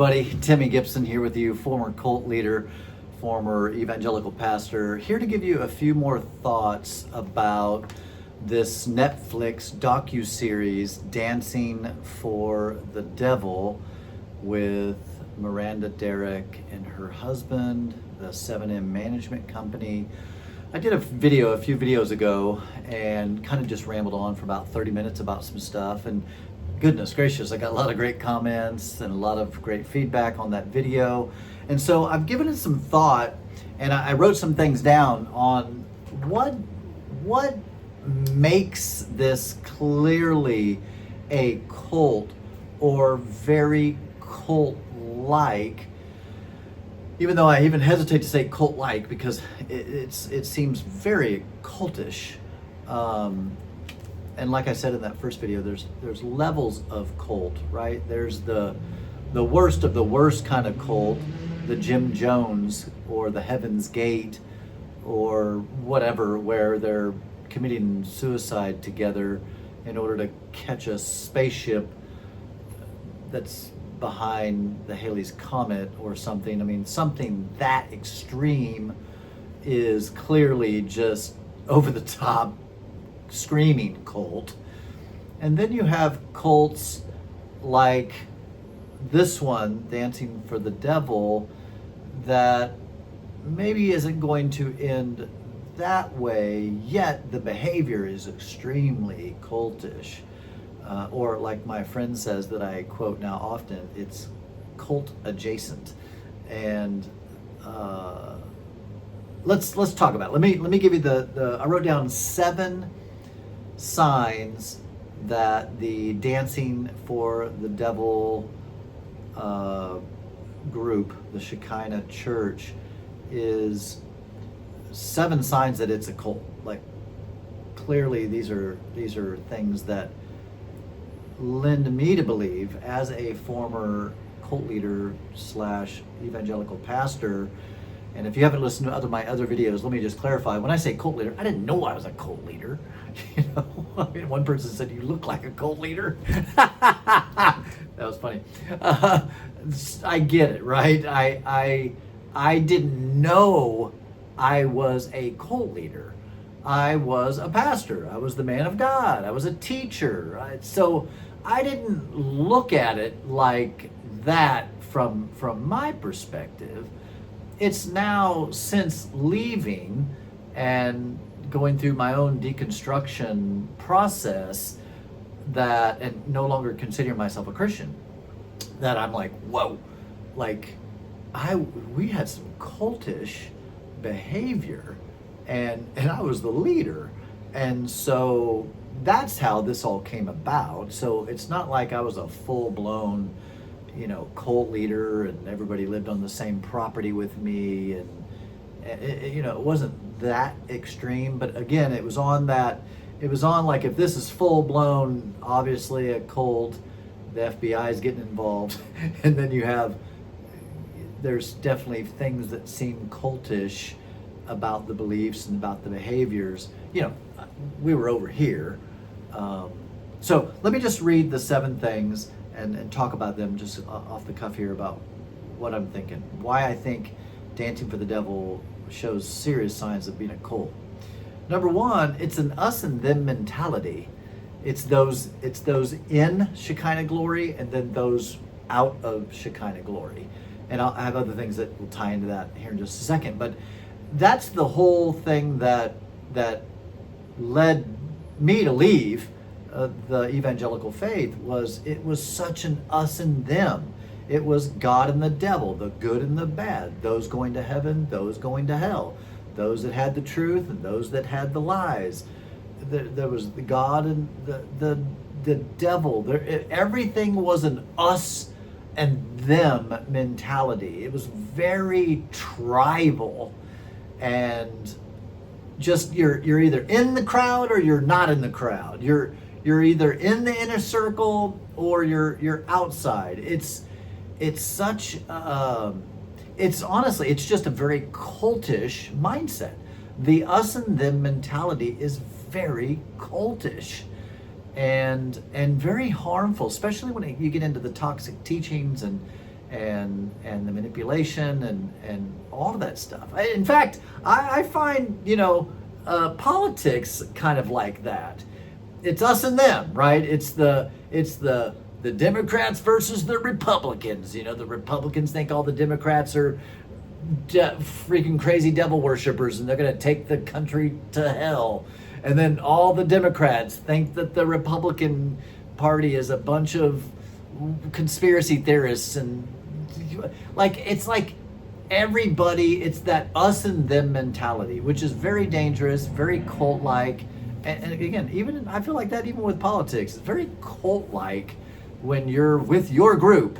Buddy, Timmy Gibson here with you, former cult leader, former evangelical pastor, here to give you a few more thoughts about this Netflix docu-series, Dancing for the Devil, with Miranda Derrick and her husband, the 7M management company. I did a few videos ago, and kind of just rambled on for about 30 minutes about some stuff, and goodness gracious, I got a lot of great comments and a lot of great feedback on that video. And so I've given it some thought, and I wrote some things down on what makes this clearly a cult or very cult-like, even though I even hesitate to say cult-like because it seems very cultish. And like I said in that first video, there's levels of cult, right? There's the worst of the worst kind of cult, the Jim Jones or the Heaven's Gate or whatever, where they're committing suicide together in order to catch a spaceship that's behind the Halley's Comet or something. I mean, something that extreme is clearly just over the top screaming cult. And then you have cults like this one, Dancing for the Devil, that maybe isn't going to end that way, yet the behavior is extremely cultish. Or like my friend says that I quote now often, it's cult adjacent. And let's talk about it. Let me give you I wrote down 7 signs that the Dancing for the Devil group, the Shekinah Church, is 7 signs that it's a cult. Like, clearly these are things that lend me to believe, as a former cult leader / evangelical pastor. And if you haven't listened to my other videos, let me just clarify. When I say cult leader, I didn't know I was a cult leader. You know, I mean, one person said, "You look like a cult leader." That was funny. I get it, right? I didn't know I was a cult leader. I was a pastor. I was the man of God. I was a teacher. So I didn't look at it like that from my perspective. It's now, since leaving and going through my own deconstruction process, that, and no longer considering myself a Christian, that I'm like, whoa, like we had some cultish behavior, and I was the leader. And so that's how this all came about. So it's not like I was a full-blown, cult leader and everybody lived on the same property with me, and it wasn't that extreme. But again, it was on like, if this is full-blown, obviously a cult, the FBI is getting involved. And then there's definitely things that seem cultish about the beliefs and about the behaviors. We were over here. So let me just read the 7 things and talk about them just off the cuff here, about what I'm thinking, why I think Dancing for the Devil shows serious signs of being a cult. Number 1, it's an us and them mentality. It's those in Shekinah glory and then those out of Shekinah glory. And I have other things that will tie into that here in just a second. But that's the whole thing that led me to leave the evangelical faith. It was such an us and them. It was God and the devil, the good and the bad, those going to heaven, those going to hell, those that had the truth and those that had the lies. There was the God and the devil. Everything was an us and them mentality. It was very tribal, and just you're either in the crowd or you're not in the crowd. You're either in the inner circle or you're outside. It's such it's honestly, it's just a very cultish mindset. The us and them mentality is very cultish and very harmful, especially when you get into the toxic teachings and and the manipulation and all of that stuff. In fact, I find, politics kind of like that. It's us and them, right? It's the Democrats versus the Republicans. The Republicans think all the Democrats are freaking crazy devil worshippers and they're going to take the country to hell. And then all the Democrats think that the Republican Party is a bunch of conspiracy theorists, and it's like everybody, it's that us and them mentality, which is very dangerous, very cult-like. And again, even I feel like that even with politics, it's very cult-like when you're with your group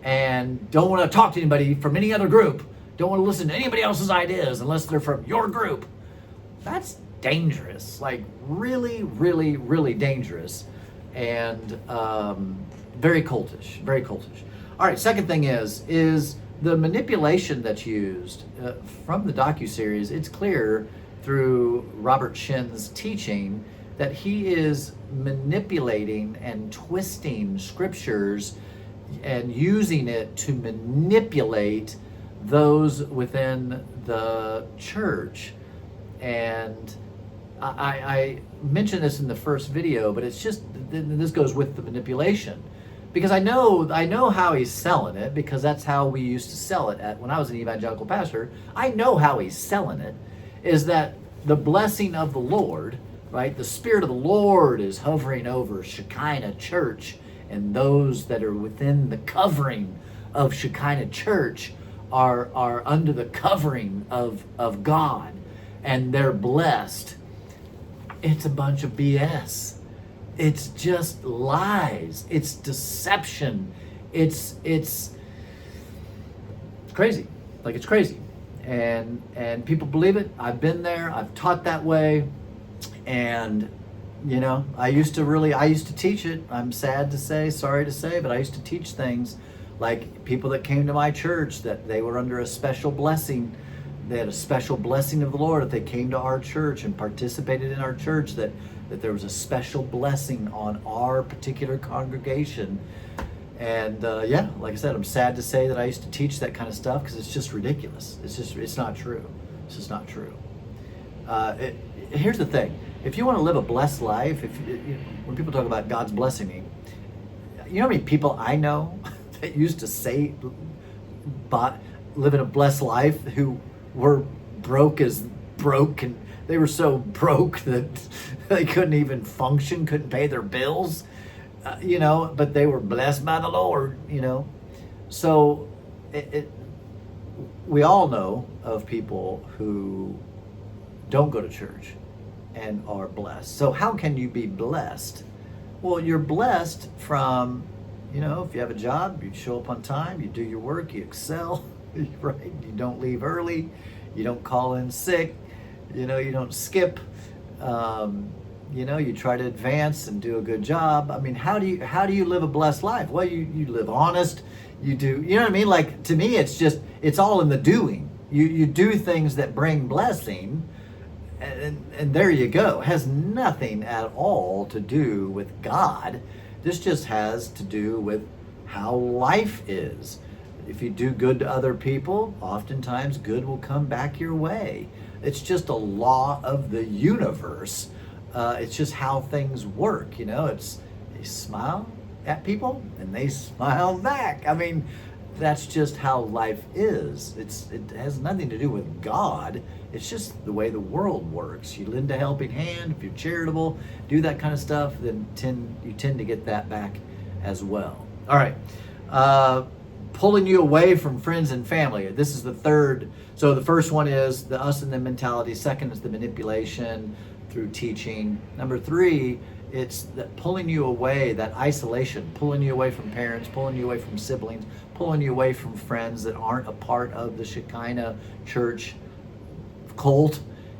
and don't want to talk to anybody from any other group, don't want to listen to anybody else's ideas unless they're from your group. That's dangerous, like really, really, really dangerous, and very cultish, very cultish. All right, second thing is the manipulation that's used from the docuseries. It's clear through Robert Shin's teaching that he is manipulating and twisting scriptures and using it to manipulate those within the church. And I mentioned this in the first video, but it's just, this goes with the manipulation. Because I know how he's selling it, because that's how we used to sell it when I was an evangelical pastor. I know how he's selling it, is that the blessing of the Lord, right? The Spirit of the Lord is hovering over Shekinah Church, and those that are within the covering of Shekinah Church are under the covering of God, and they're blessed. It's a bunch of BS. It's just lies. It's deception. It's crazy. Like, it's crazy. And people believe it. I've been there. I've taught that way. And, I used to teach it. I'm sad to say, sorry to say, but I used to teach things like people that came to my church, that they were under a special blessing. They had a special blessing of the Lord if they came to our church and participated in our church, that there was a special blessing on our particular congregation. And like I said, I'm sad to say that I used to teach that kind of stuff, because it's just ridiculous. It's not true. It's just not true. Here's the thing. If you want to live a blessed life, when people talk about God's blessing me, you know how many people I know that used to say, living a blessed life, who were broke, and they were so broke that they couldn't even function, couldn't pay their bills, but they were blessed by the Lord, So we all know of people who don't go to church and are blessed. So how can you be blessed? Well, you're blessed from, if you have a job, you show up on time, you do your work, you excel, right? You don't leave early, you don't call in sick, you don't skip, you try to advance and do a good job. I mean, how do you live a blessed life? Well, you live honest, you do, you know what I mean? Like, to me, it's all in the doing. You do things that bring blessing, and there you go. It has nothing at all to do with God. This just has to do with how life is. If you do good to other people, oftentimes good will come back your way. It's just a law of the universe. It's just how things work. It's, you smile at people and they smile back. I mean, that's just how life is. It has nothing to do with God. It's just the way the world works. You lend a helping hand, if you're charitable, do that kind of stuff, then you tend to get that back as well. All right. Pulling you away from friends and family. This is the third. So the first one is the us and them mentality. Second is the manipulation through teaching. Number three, it's that pulling you away, that isolation, pulling you away from parents, pulling you away from siblings, pulling you away from friends that aren't a part of the Shekinah church cult.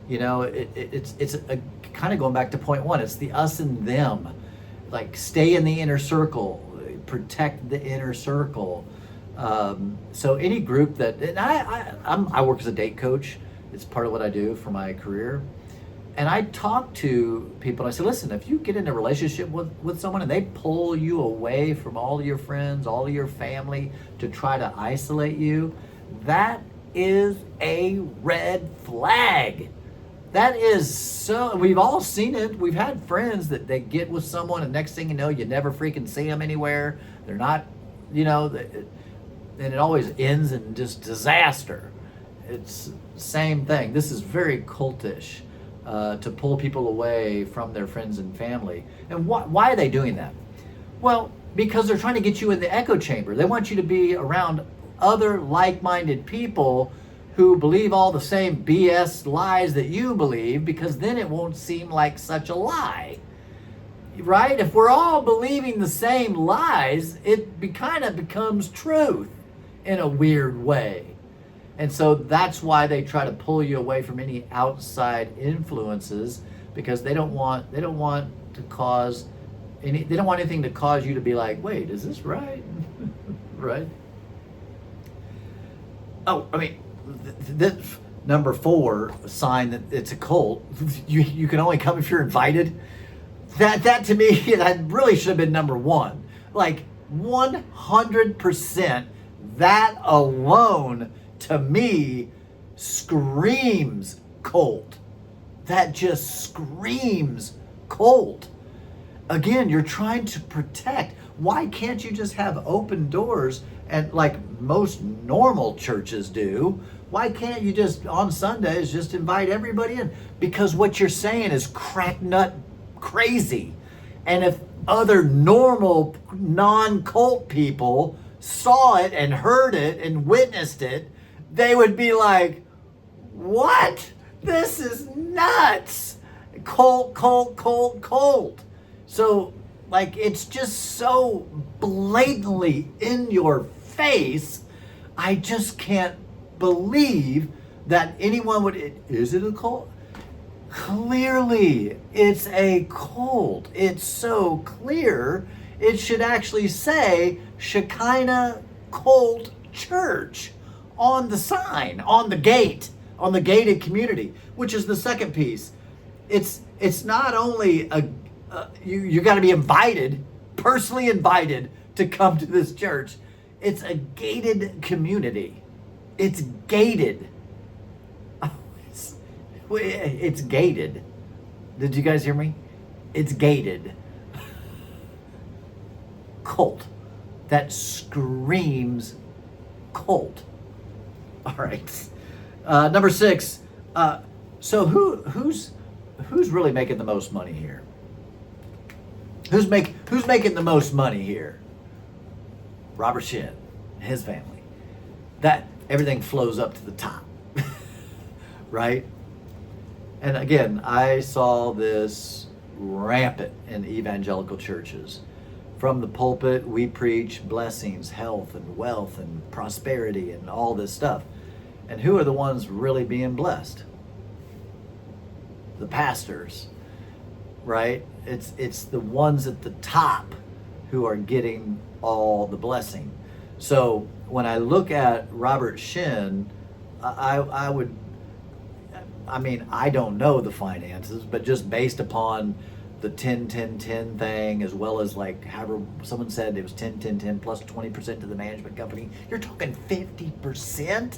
It's a, kind of going back to point one. It's the us and them. Like, stay in the inner circle, protect the inner circle. So any group that, and I work as a date coach. It's part of what I do for my career. And I talk to people and I say, listen, if you get in a relationship with someone and they pull you away from all of your friends, all of your family to try to isolate you, that is a red flag. That is so, we've all seen it. We've had friends that they get with someone and next thing you know, you never freaking see them anywhere. They're not, and it always ends in just disaster. It's same thing. This is very cultish. To pull people away from their friends and family. And why are they doing that? Well, because they're trying to get you in the echo chamber. They want you to be around other like-minded people who believe all the same BS lies that you believe, because then it won't seem like such a lie. Right? If we're all believing the same lies, it kind of becomes truth in a weird way. And so that's why they try to pull you away from any outside influences, because they don't want to cause they don't want anything to cause you to be like, wait, is this right? Right? Oh, I mean, this number 4 sign that it's a cult. You can only come if you're invited. That to me, that really should have been number 1. Like 100%. That alone, to me, screams cult. That just screams cult. Again, you're trying to protect. Why can't you just have open doors, and like most normal churches do? Why can't you just on Sundays just invite everybody in? Because what you're saying is cracknut crazy. And if other normal non-cult people saw it and heard it and witnessed it, they would be like, what? This is nuts. Cult, cult, cult, cult. So, like, it's just so blatantly in your face. I just can't believe that anyone would. Is it a cult? Clearly, it's a cult. It's so clear. It should actually say Shekinah Cult Church on the sign, on the gate, on the gated community, which is the second piece. It's not only you got to be invited, personally invited to come to this church. It's a gated community. It's gated. It's gated. Did you guys hear me? It's gated. Cult. That screams cult. All right. Number 6. So who's really making the most money here? Who's making the most money here? Robert Shin, his family. That everything flows up to the top. Right? And again, I saw this rampant in evangelical churches. From the pulpit, we preach blessings, health, and wealth, and prosperity, and all this stuff. And who are the ones really being blessed? The pastors, right? It's the ones at the top who are getting all the blessing. So when I look at Robert Shin, I don't know the finances, but just based upon the 10-10-10 thing, as well as like however someone said it was 10-10-10 plus 20% to the management company, you're talking 50%.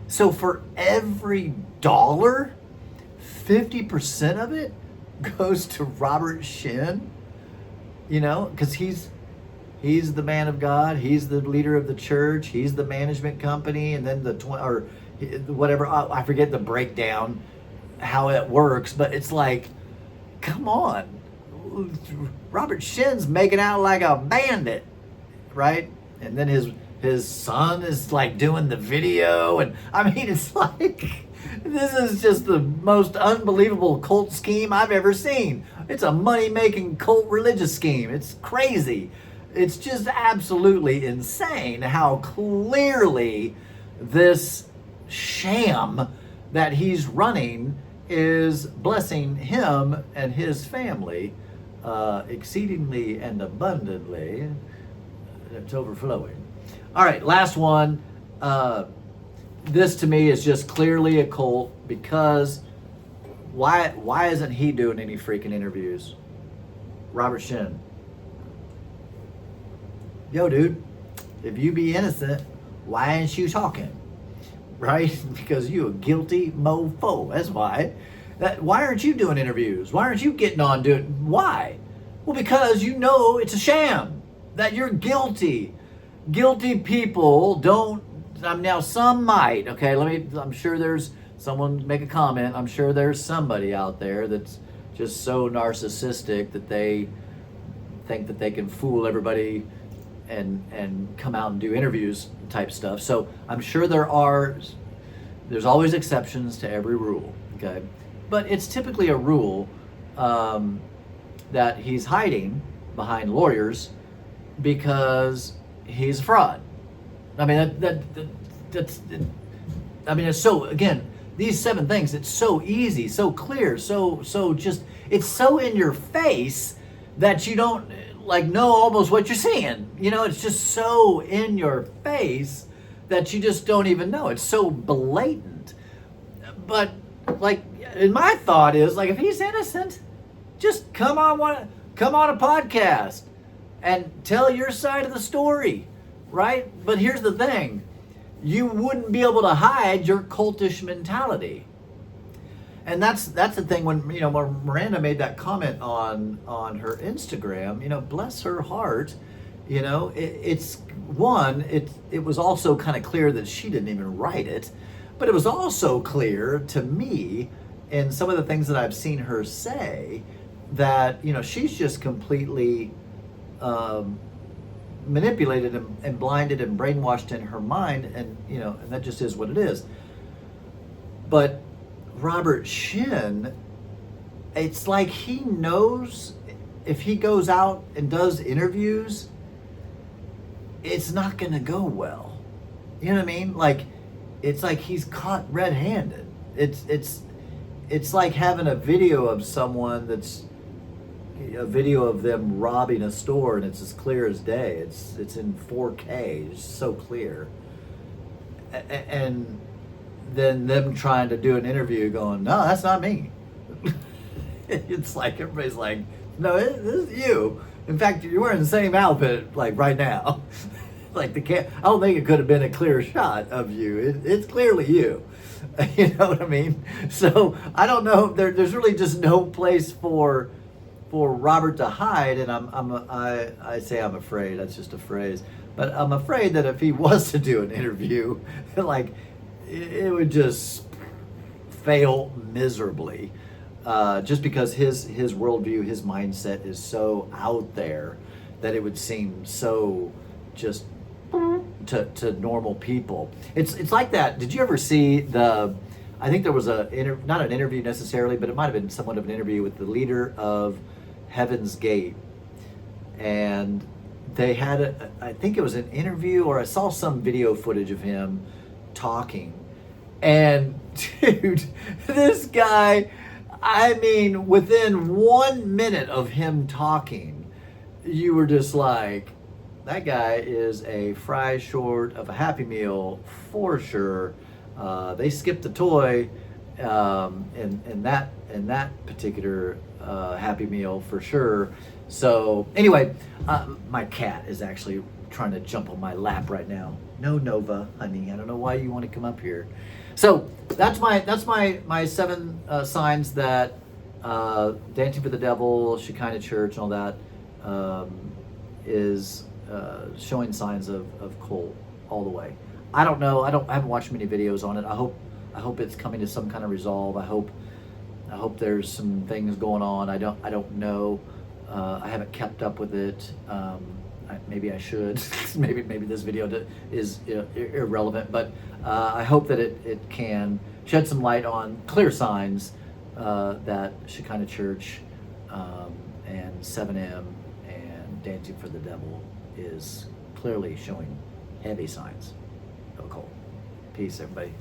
So for every dollar, 50% of it goes to Robert Shin, because he's the man of God, he's the leader of the church, he's the management company, and then whatever, I forget the breakdown, how it works, but it's like, come on, Robert Shin's making out like a bandit, right? And then his son is like doing the video, and it's like, this is just the most unbelievable cult scheme I've ever seen. It's a money-making cult religious scheme. It's crazy. It's just absolutely insane how clearly this sham that he's running is blessing him and his family exceedingly and abundantly. It's overflowing. All right, last one. This to me is just clearly a cult, because Why isn't he doing any freaking interviews? Robert Shin. Yo, dude, if you be innocent, why ain't you talking? Right? Because you a guilty mofo. That's why. Why aren't you doing interviews? Why aren't you getting on doing? Why? Well, because you know it's a sham. That you're guilty. Guilty people don't. Now some might. Okay, I'm sure there's someone make a comment. I'm sure there's somebody out there that's just so narcissistic that they think that they can fool everybody and come out and do interviews type stuff. So I'm sure there's always exceptions to every rule, okay? But it's typically a rule that he's hiding behind lawyers because he's a fraud. I mean, it's so, again, these 7 things, it's so easy, so clear, so just, it's so in your face that you don't know almost what you're seeing. It's just so in your face that you just don't even know. It's so blatant. But and my thought is if he's innocent, just come on a podcast and tell your side of the story, right? But here's the thing. You wouldn't be able to hide your cultish mentality. And that's the thing when Miranda made that comment on her Instagram, bless her heart, it was also kind of clear that she didn't even write it, but it was also clear to me in some of the things that I've seen her say that, she's just completely manipulated and blinded and brainwashed in her mind, and and that just is what it is. But Robert Shin, it's like he knows if he goes out and does interviews, it's not going to go well. You know what I mean? It's like he's caught red-handed. It's like having a video of someone that's a video of them robbing a store, and it's as clear as day. It's in 4K. It's so clear. And then them trying to do an interview going, no, that's not me. It's like everybody's like, no, this is you. In fact, you're wearing the same outfit right now. I don't think it could have been a clear shot of you. It's clearly you. You know what I mean? So I don't know. There's really just no place for Robert to hide, and I say I'm afraid. That's just a phrase. But I'm afraid that if he was to do an interview, it would just fail miserably, just because his worldview, his mindset is so out there that it would seem so just to normal people. It's like that. Did you ever see I think there was not an interview necessarily, but it might have been somewhat of an interview with the leader of Heaven's Gate, and they had I think it was an interview, or I saw some video footage of him talking, and dude, this guy, I mean, within 1 minute of him talking, you were just like, that guy is a fry short of a Happy Meal for sure. They skipped the toy in that particular Happy Meal for sure. So anyway, my cat is actually trying to jump on my lap right now. No, Nova, honey, I don't know why you want to come up here. So that's my 7 signs that Dancing for the Devil, Shekinah Church, and all that is showing signs of cult all the way. I don't know. I haven't watched many videos on it. I hope it's coming to some kind of resolve. I hope there's some things going on. I don't know. I haven't kept up with it. Maybe I should. maybe this video is irrelevant, but I hope that it can shed some light on clear signs that Shekinah Church and 7M and Dancing for the Devil is clearly showing heavy signs of a cult. Peace, everybody.